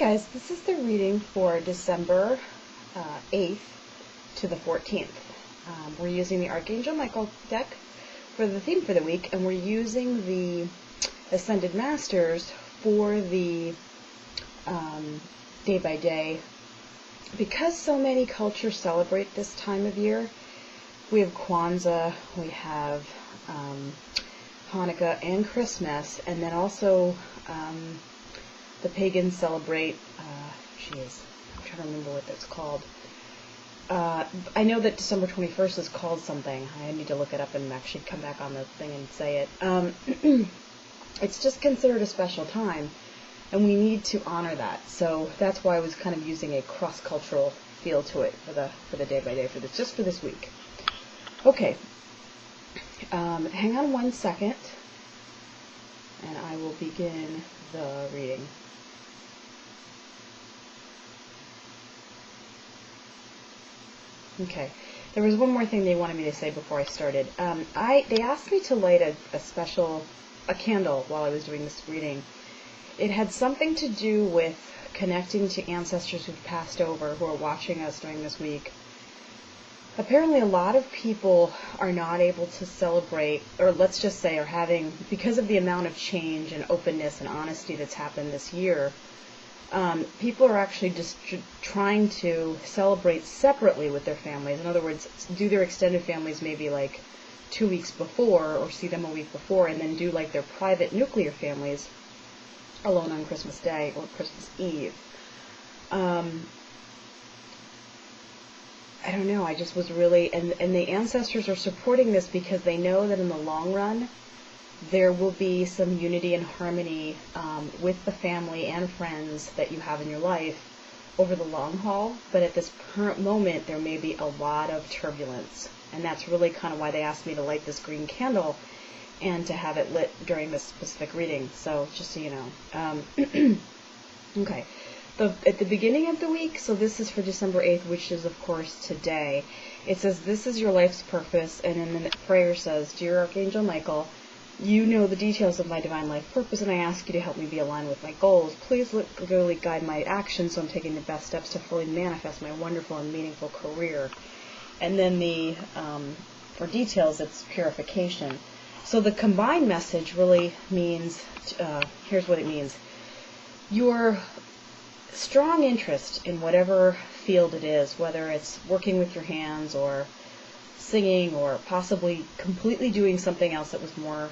guys, this is the reading for December 8th to the 14th. We're using the Archangel Michael deck for the theme for the week, and we're using the Ascended Masters for the day by day. Because so many cultures celebrate this time of year, we have Kwanzaa, we have Hanukkah and Christmas, and then also the pagans celebrate, I'm trying to remember what that's called. I know that December 21st is called something. I need to look it up and actually come back on the thing and say it. It's just considered a special time, and we need to honor that. So that's why I was kind of using a cross-cultural feel to it for the day by day just for this week. Okay, hang on 1 second, and I will begin the reading. Okay, there was one more thing they wanted me to say before I started. They asked me to light a candle while I was doing this reading. It had something to do with connecting to ancestors who've passed over, who are watching us during this week. Apparently a lot of people are not able to celebrate, or let's just say are having, because of the amount of change and openness and honesty that's happened this year, people are actually just trying to celebrate separately with their families. In other words, do their extended families maybe like 2 weeks before, or see them a week before, and then do like their private nuclear families alone on Christmas Day or Christmas Eve. I don't know, I just was really, and the ancestors are supporting this because they know that in the long run, there will be some unity and harmony with the family and friends that you have in your life over the long haul, but at this current moment, there may be a lot of turbulence, and that's really kind of why they asked me to light this green candle and to have it lit during this specific reading, so just so you know. Okay. At the beginning of the week, so this is for December 8th, which is, of course, today, it says, "This is your life's purpose," and then the prayer says, "Dear Archangel Michael, you know the details of my divine life purpose, and I ask you to help me be aligned with my goals. Please literally guide my actions so I'm taking the best steps to fully manifest my wonderful and meaningful career." And then for details, it's purification. So the combined message really means, here's what it means. Your strong interest in whatever field it is, whether it's working with your hands or singing or possibly completely doing something else that was more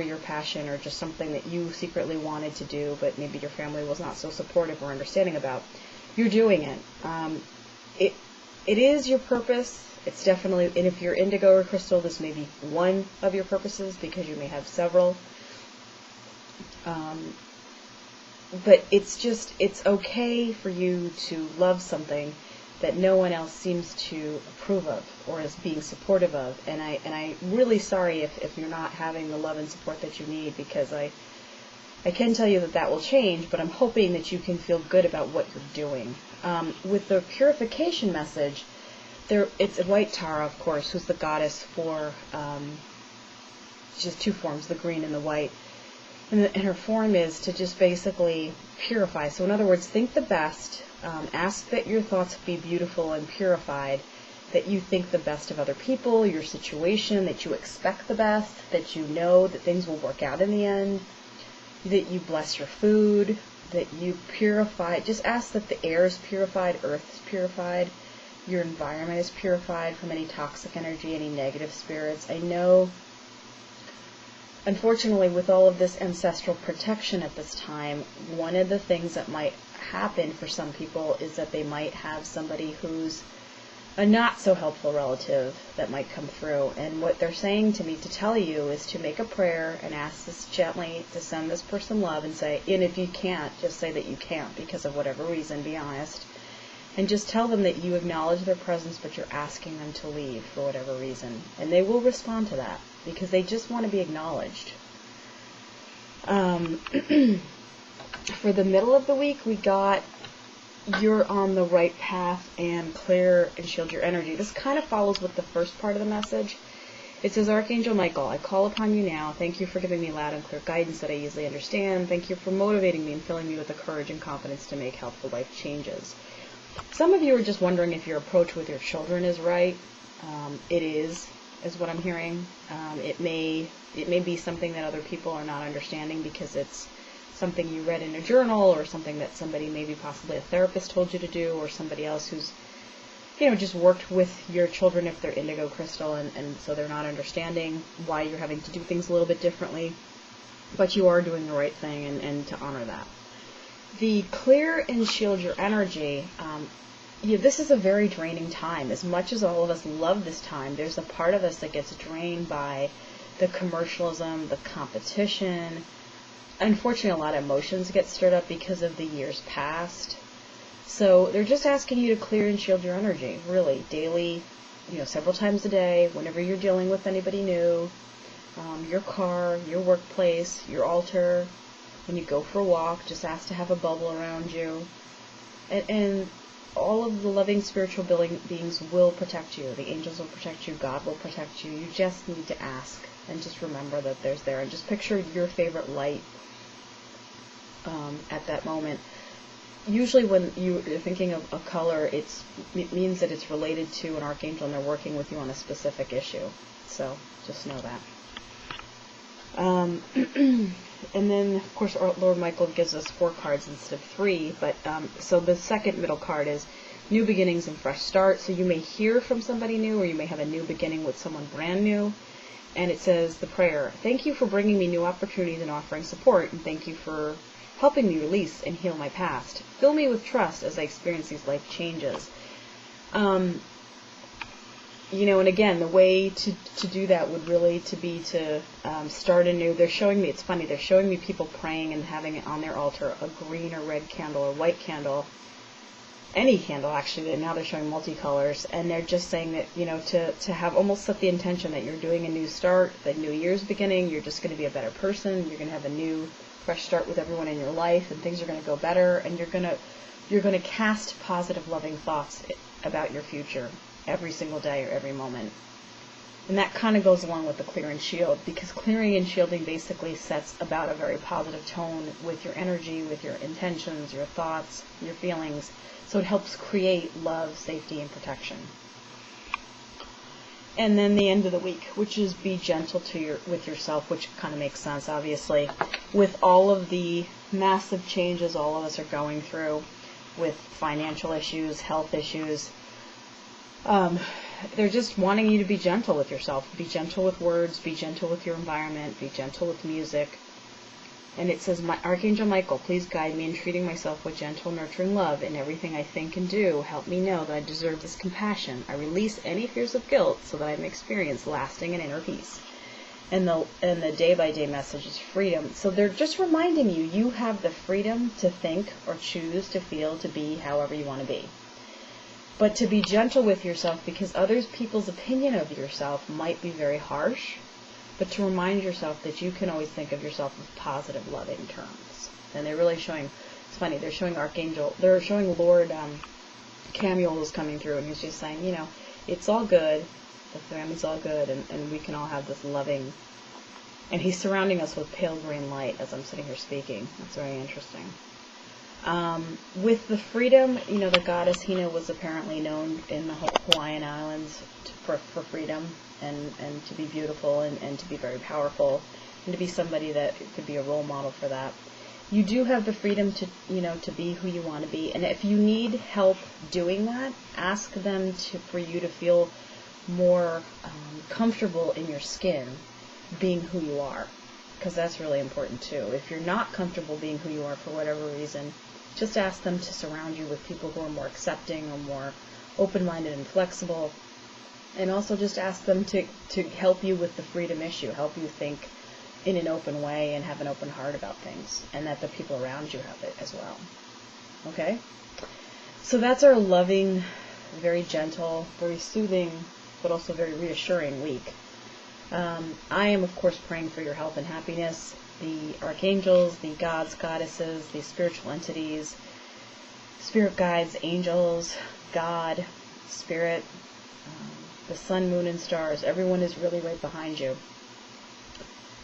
your passion, or just something that you secretly wanted to do but maybe your family was not so supportive or understanding about, you're doing it. It is your purpose. It's definitely, and if you're indigo or crystal, this may be one of your purposes because you may have several. But it's okay for you to love something that no one else seems to approve of or is being supportive of. And I'm really sorry if you're not having the love and support that you need, because I can tell you that will change, but I'm hoping that you can feel good about what you're doing. With the purification message, it's a white Tara, of course, who's the goddess for just two forms, the green and the white. And her form is to just basically purify. So in other words, think the best, ask that your thoughts be beautiful and purified, that you think the best of other people, your situation, that you expect the best, that you know that things will work out in the end, that you bless your food, that you purify. Just ask that the air is purified, earth is purified, your environment is purified from any toxic energy, any negative spirits. I know, unfortunately, with all of this ancestral protection at this time, one of the things that might happen for some people is that they might have somebody who's a not so helpful relative that might come through. And what they're saying to me to tell you is to make a prayer and ask this gently to send this person love, and say, and if you can't, just say that you can't because of whatever reason, be honest. And just tell them that you acknowledge their presence, but you're asking them to leave for whatever reason. And they will respond to that, because they just want to be acknowledged. For the middle of the week, we got "You're on the right path" and "Clear and shield your energy." This kind of follows with the first part of the message. It says, Archangel Michael, I call upon you now. Thank you for giving me loud and clear guidance that I easily understand. Thank you for motivating me and filling me with the courage and confidence to make helpful life changes. Some of you are just wondering if your approach with your children is right. It is what I'm hearing. It may be something that other people are not understanding because it's something you read in a journal, or something that somebody, maybe possibly a therapist, told you to do, or somebody else who's just worked with your children if they're indigo crystal, and so they're not understanding why you're having to do things a little bit differently. But you are doing the right thing, and to honor that. The clear and shield your energy. This is a very draining time. As much as all of us love this time, there's a part of us that gets drained by the commercialism, the competition. Unfortunately, a lot of emotions get stirred up because of the years past. So they're just asking you to clear and shield your energy, really, daily, several times a day, whenever you're dealing with anybody new, your car, your workplace, your altar. When you go for a walk, just ask to have a bubble around you. And all of the loving spiritual beings will protect you. The angels will protect you. God will protect you. You just need to ask and just remember that there's there. And just picture your favorite light at that moment. Usually when you're thinking of a color, it means that it's related to an archangel and they're working with you on a specific issue. So just know that. And then, of course, Lord Michael gives us 4 cards instead of 3. But so the second middle card is new beginnings and fresh start. So you may hear from somebody new, or you may have a new beginning with someone brand new. And it says the prayer, thank you for bringing me new opportunities and offering support. And thank you for helping me release and heal my past. Fill me with trust as I experience these life changes. And again, the way to do that would really be to start anew. They're showing me, it's funny, they're showing me people praying and having it on their altar, a green or red candle or white candle, any candle actually, and now they're showing multicolors, and they're just saying that, to have almost set the intention that you're doing a new start, the new year's beginning, you're just going to be a better person, you're going to have a new, fresh start with everyone in your life, and things are going to go better, and you're going to cast positive, loving thoughts about your future every single day or every moment. And that kind of goes along with the clear and shield, because clearing and shielding basically sets about a very positive tone with your energy, with your intentions, your thoughts, your feelings. So it helps create love, safety, and protection. And then the end of the week, which is be gentle with yourself, which kind of makes sense, obviously. With all of the massive changes all of us are going through with financial issues, health issues, they're just wanting you to be gentle with yourself. Be gentle with words, be gentle with your environment, be gentle with music. And it says, Archangel Michael, please guide me in treating myself with gentle, nurturing love in everything I think and do. Help me know that I deserve this compassion. I release any fears of guilt so that I may experience lasting and inner peace. And the day-by-day message is freedom. So they're just reminding you, you have the freedom to think or choose to feel, to be however you want to be. But to be gentle with yourself, because other people's opinion of yourself might be very harsh, but to remind yourself that you can always think of yourself with positive, loving terms. And they're really showing, it's funny, they're showing Lord Camuel is coming through, and he's just saying, it's all good, the family's all good, and we can all have this loving, and he's surrounding us with pale green light as I'm sitting here speaking. That's very interesting. With the freedom, the goddess Hina was apparently known in the Hawaiian Islands for freedom and to be beautiful and to be very powerful and to be somebody that could be a role model for that. You do have the freedom to be who you want to be, and if you need help doing that, ask them for you to feel more comfortable in your skin being who you are, because that's really important too. If you're not comfortable being who you are for whatever reason, just ask them to surround you with people who are more accepting or more open-minded and flexible. And also just ask them to help you with the freedom issue, help you think in an open way and have an open heart about things, and that the people around you have it as well. Okay? So that's our loving, very gentle, very soothing, but also very reassuring week. I am, of course, praying for your health and happiness. The archangels, the gods, goddesses, the spiritual entities, spirit guides, angels, God, spirit, the sun, moon, and stars. Everyone is really right behind you.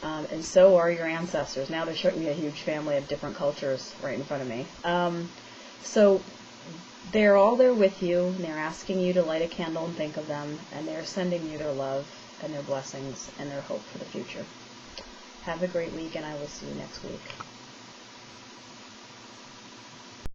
And so are your ancestors. Now they're showing me a huge family of different cultures right in front of me. So they're all there with you, and they're asking you to light a candle and think of them, and they're sending you their love and their blessings and their hope for the future. Have a great week, and I will see you next week.